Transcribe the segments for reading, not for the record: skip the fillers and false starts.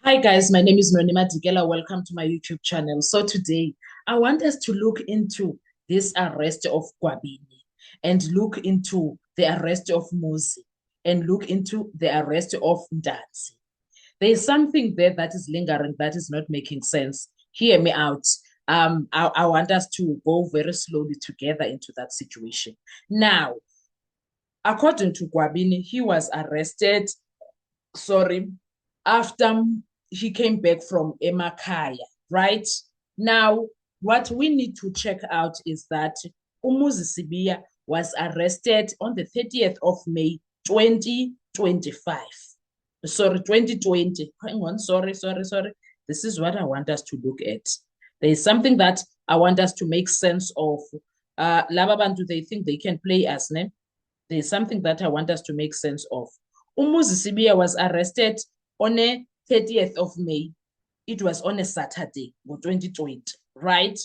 Hi guys, my name is Nonima Digela. Welcome to my YouTube channel. So today I want us to look into this arrest of Gwabini and look into the arrest of Muzi and look into the arrest of Ndanzi. There is something there that is lingering that is not making sense. Hear me out. I want us to go very slowly together into that situation. Now, according to Gwabini, he was arrested, after he came back from Emakhaya, right? Now, what we need to check out is that Umuzi Sibiya was arrested on the 30th of May, 2025. Sorry, 2020. Hang on, sorry. This is what I want us to look at. There is something that I want us to make sense of. Laba bantu, they think they can play us, ne? There's something that I want us to make sense of. Umuzi Sibiya was arrested on a 30th of May. It was on a Saturday, 2020, right?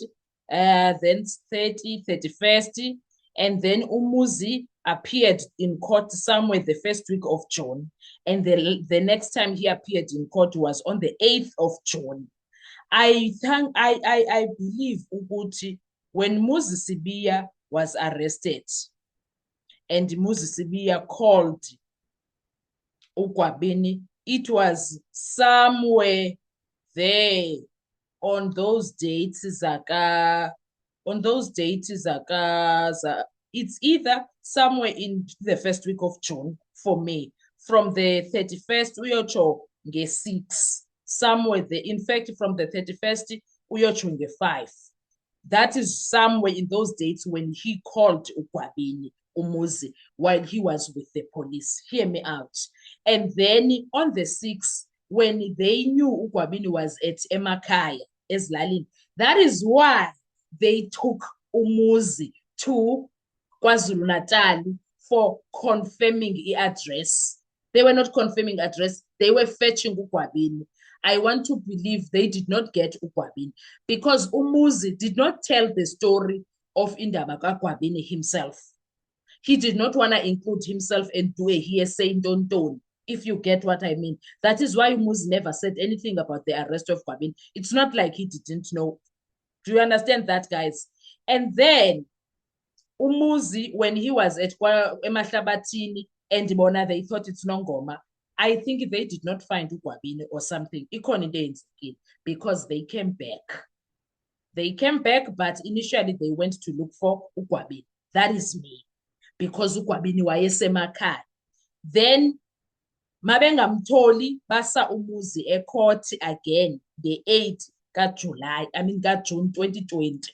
Then 30, 31st, and then Umuzi appeared in court somewhere the first week of June. And the next time he appeared in court was on the 8th of June. I believe Uguti, when Muzi Sibiya was arrested, and Muzi Sibiya called Gwabini, it was somewhere there on those dates. It's either somewhere in the first week of June for me, from the 31st uyocho nge-6, somewhere there. In fact, from the 31st uyocho nge-5. That is somewhere in those dates when he called Gwabini Umuzi while he was with the police. Hear me out. And then on the 6th, when they knew Gwabini was at Emakhaya, Ezlalini, that is why they took Umuzi to KwaZulu-Natal for confirming the address. They were not confirming address, they were fetching Gwabini. I want to believe they did not get Gwabini because Umuzi did not tell the story of Indaba Gwabini himself. He did not want to include himself and do a hearsay don't. If you get what I mean. That is why Umuzi never said anything about the arrest of Gwabini. It's not like he didn't know. Do you understand that, guys? And then Umuzi, when he was at Emahlabathini and Bona, they thought it's Nongoma. I think they did not find Gwabini or something. Because they came back. They came back, but initially they went to look for Gwabini. That is me. Because Gwabini wayesemakhaya. Then mabengamtholi basa Umuzi ecourt again the 8th June 2020.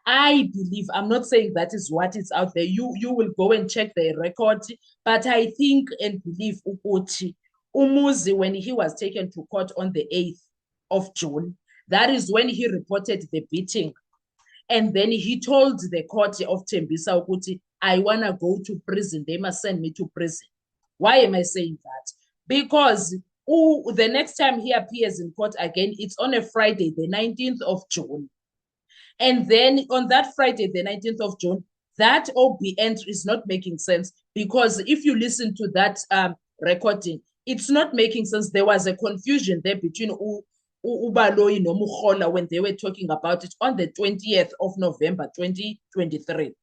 I believe, I'm not saying that is what is out there. You will go and check the record, but I think and believe Umuzi, when he was taken to court on the 8th of June, that is when he reported the beating. And then he told the court of Tembisa Ukuthi, I want to go to prison. They must send me to prison. Why am I saying that? Because the next time he appears in court again, it's on a Friday, the 19th of June. And then on that Friday, the 19th of June, that OB entry is not making sense because if you listen to that recording, it's not making sense. There was a confusion there between Ubaloyi no Mukhola when they were talking about it on the 20th of November, 2023.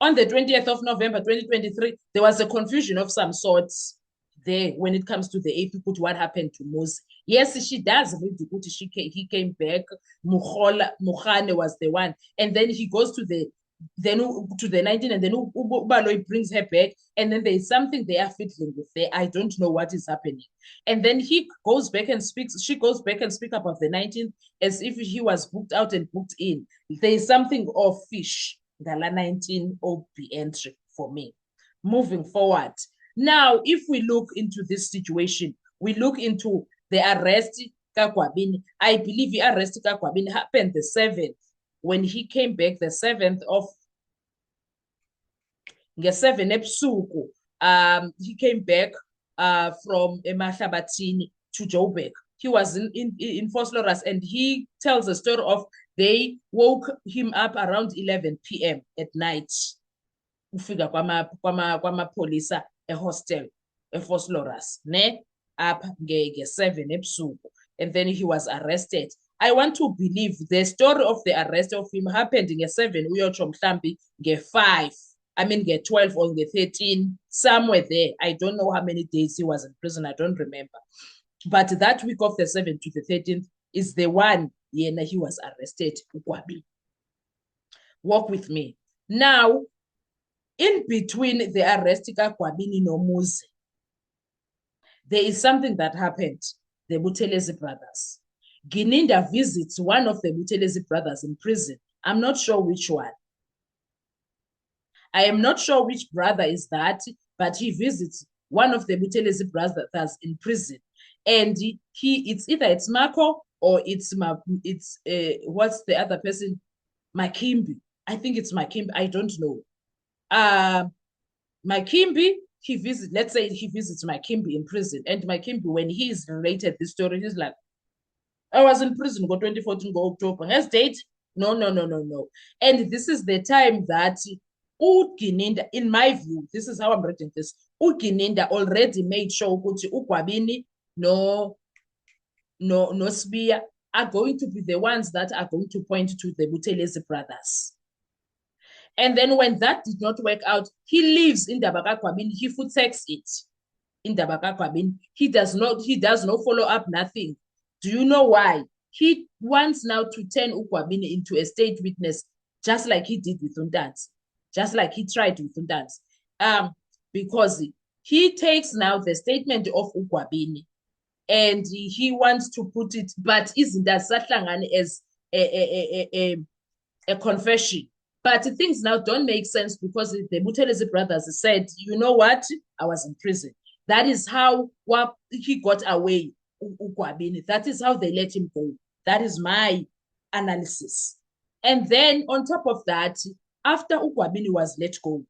On the 20th of November, 2023, there was a confusion of some sorts there when it comes to the AP put what happened to Muzi. Yes, she does read the put he came back. Mukhane was the one. And then he goes to the 19, and then Ubaloyi brings her back, and then there's something they are fiddling with there. I don't know what is happening. And then he goes back and speaks, she goes back and speaks about the 19th as if he was booked out and booked in. There's something of fish. Gala 19 OB entry for me. Moving forward. Now, if we look into this situation, we look into the arrest Gwabini. I believe the arrest Gwabini happened the 7th when he came back, the 7th of 7 ebusuku. He came back from Emahlabathini to Joburg. He was in Vosloorus, and he tells the story of they woke him up around 11 p.m. at night. Ufika kwama polisa a hostel, a Vosloorus, ne? up nge-7 ebusuku, and then he was arrested. I want to believe the story of the arrest of him happened nge-7 uyotsho mhlambi nge-5. I mean nge-12 or nge-13, somewhere there. I don't know how many days he was in prison. I don't remember. But that week of the 7th to the 13th is the one yena he was arrested, uGwabini. Walk with me. Now, in between the arrest kaGwabini noMuzi, there is something that happened. The Buthelezi brothers. Gininda visits one of the Buthelezi brothers in prison. I'm not sure which one. I am not sure which brother is that, but he visits one of the Buthelezi brothers in prison. And it's Marco or it's what's the other person? Makimbi. I think it's Makimbi. I don't know. Makimbi, let's say he visits Makimbi in prison. And Makimbi, when he's related this story, he's like, I was in prison go 2014, go October. Has date? No. And this is the time that uGininda, in my view, this is how I'm reading this. uGininda already made sure ukuthi uGwabini no Sibiya are going to be the ones that are going to point to the Buthelezi brothers. And then when that did not work out, he leaves Indaba kaGwabini. He foot takes it. Indaba kaGwabini. He does not follow up nothing. Do you know why? He wants now to turn uGwabini into a state witness, just like he did with Untanzi, just like he tried with Untanzi. Because he takes now the statement of uGwabini and he wants to put it, but isn't that sahlangane as a confession? But things now don't make sense because the Buthelezi brothers said, you know what? I was in prison. That is how he got away, uGwabini. That is how they let him go. That is my analysis. And then on top of that, after uGwabini was let go,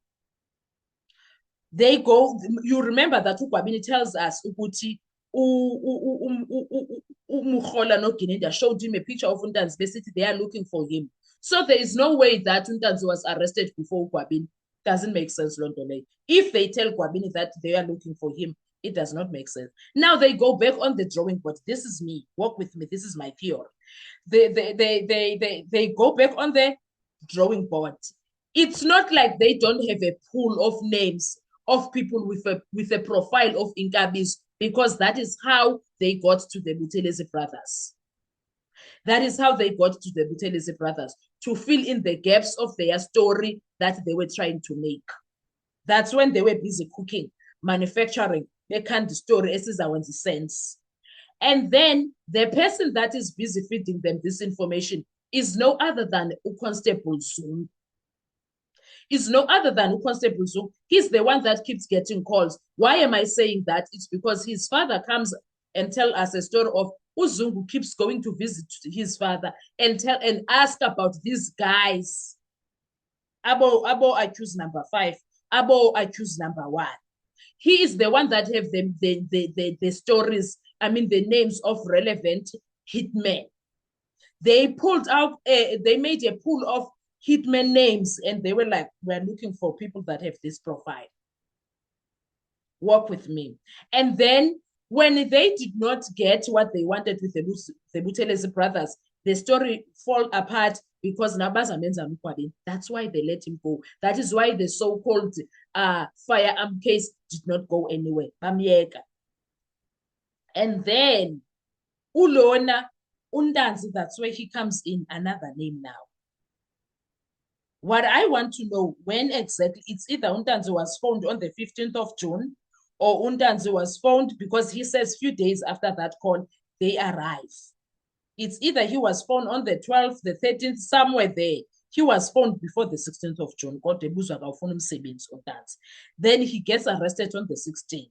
they go, you remember that uGwabini tells us, Uguti, Mukhola no Gininda showed him a picture of Untanzi. Basically, they are looking for him. So there is no way that Untanzi was arrested before Gwabini. Doesn't make sense, Londole. If they tell Gwabini that they are looking for him, it does not make sense. Now they go back on the drawing board. This is me. Walk with me. This is my theory. They go back on the drawing board. It's not like they don't have a pool of names of people with a profile of Inkabis, because that is how they got to the Buthelezi brothers. That is how they got to the Buthelezi brothers, to fill in the gaps of their story that they were trying to make. That's when they were busy cooking, manufacturing, making the story as our sense. And then the person that is busy feeding them this information is no other than Constable Zungu. Is no other than Constable Zungu. He's the one that keeps getting calls. Why am I saying that? It's because his father comes and tell us a story of Uzungu keeps going to visit his father and ask about these guys. Abo accused number 5, Abo accused number 1. He is the one that have the stories, I mean the names of relevant hitmen. They pulled out, they made a pool of hitmen names and they were like, we're looking for people that have this profile. Walk with me. And then when they did not get what they wanted with the Buthelezi brothers, the story fall apart because Nabaza Menza Mkwabini. That's why they let him go. That is why the so-called firearm case did not go anywhere. And then Ulona Untanzi, that's where he comes in, another name now. What I want to know, when exactly, it's either Untanzi was found on the 15th of June or Untanzi was found, because he says few days after that call, they arrive. It's either he was found on the 12th, the 13th, somewhere there. He was found before the 16th of June. Then he gets arrested on the 16th.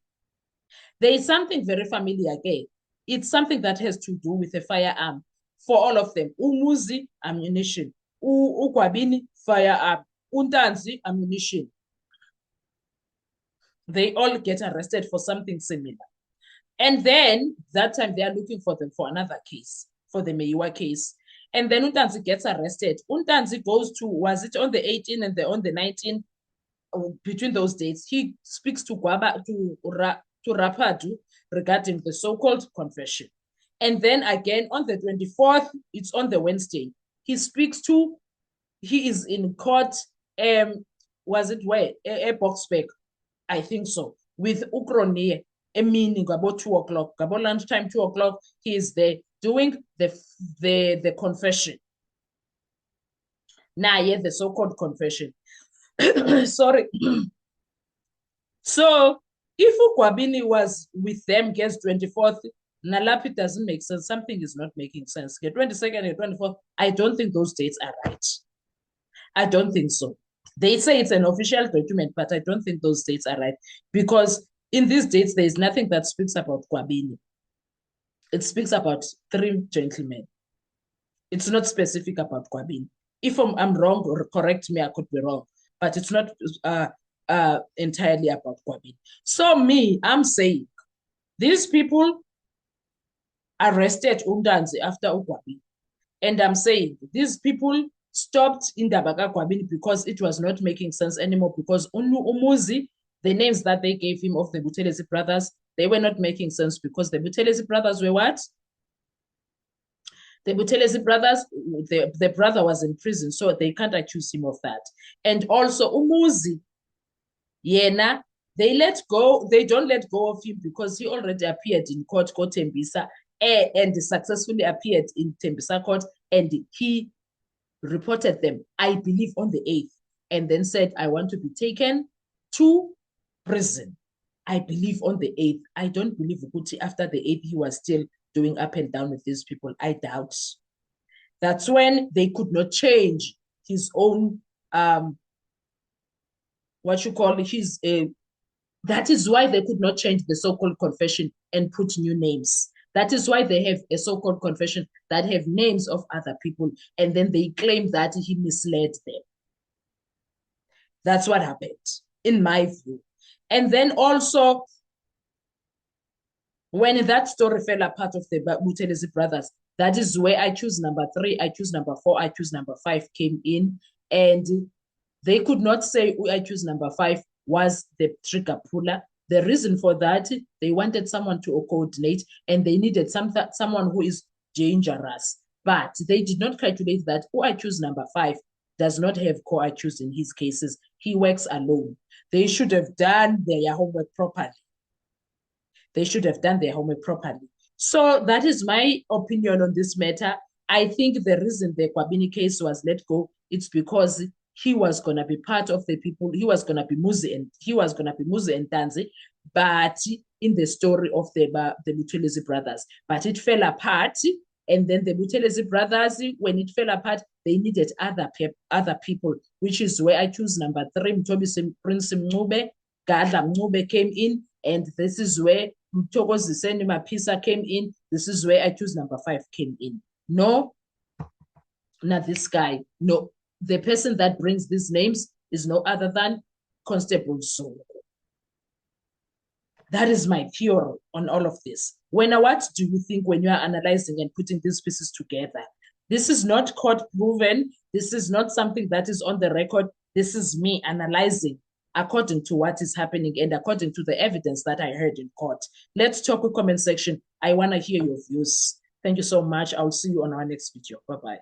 There is something very familiar again. It's something that has to do with a firearm for all of them. Umuzi, ammunition. uGwabini, firearm. Untanzi, ammunition. They all get arrested for something similar. And then that time they are looking for them for another case, for the Meyiwa case. And then Untanzi gets arrested. Untanzi goes to, was it on the 18th and on the 19th? Between those dates, he speaks to to Rapadu regarding the so-called confession. And then again on the 24th, it's on the Wednesday, he is in court, was it where? Boksburg, I think so, with Ukronie, a meaning about 2 o'clock, about lunchtime, 2 o'clock, he is there doing the confession. Now, yeah, the so-called confession. Sorry. So if uGwabini was with them against 24th, Nalapi doesn't make sense. Something is not making sense. Get 22nd and 24th, I don't think those dates are right. I don't think so. They say it's an official document, but I don't think those dates are right, because in these dates, there is nothing that speaks about Gwabini. It speaks about 3 gentlemen. It's not specific about Gwabini. If I'm wrong, or correct me, I could be wrong, but it's not entirely about Gwabini. So I'm saying these people arrested Umdanzi after Gwabini. And I'm saying these people stopped Indaba kaGwabini because it was not making sense anymore, because Umuzi, the names that they gave him of the Buthelezi brothers, they were not making sense, because the Buthelezi brothers were what? The Buthelezi brothers, the brother was in prison, so they can't accuse him of that. And also Umuzi, Yena, they don't let go of him because he already appeared in court, Tembisa, and successfully appeared in Tembisa court, and he reported them, I believe, on the 8th, and then said, I want to be taken to prison. I believe on the 8th. I don't believe Ukuthi after the 8th he was still doing up and down with these people. I doubt. That's when they could not change his own, that is why they could not change the so-called confession and put new names. That is why they have a so-called confession that have names of other people, and then they claim that he misled them. That's what happened, in my view. And then also, when that story fell apart of the Buthelezi brothers, that is where I choose number 3, I choose number 4, I choose number 5 came in, and they could not say I choose number 5 was the trigger puller. The reason for that, they wanted someone to coordinate, and they needed someone who is dangerous. But they did not calculate that I choose number 5 does not have I choose in his cases. He works alone. They should have done their homework properly. They should have done their homework properly. So that is my opinion on this matter. I think the reason the Gwabini case was let go, it's because he was going to be part of the people. He was going to be Muzi and Tanzi, but in the story of the Buthelezi brothers. But it fell apart, and then the Buthelezi brothers, when it fell apart, they needed other people, which is where I choose number 3, Mtobi Prince Mncube, Gadla Mncube came in, and this is where Mthokoziseni Mapisa came in. This is where I choose number 5 came in. No, not this guy. No. The person that brings these names is no other than Constable Zulu. That is my theory on all of this. What do you think when you are analyzing and putting these pieces together? This is not court proven. This is not something that is on the record. This is me analyzing according to what is happening and according to the evidence that I heard in court. Let's talk with comment section. I want to hear your views. Thank you so much. I'll see you on our next video. Bye-bye.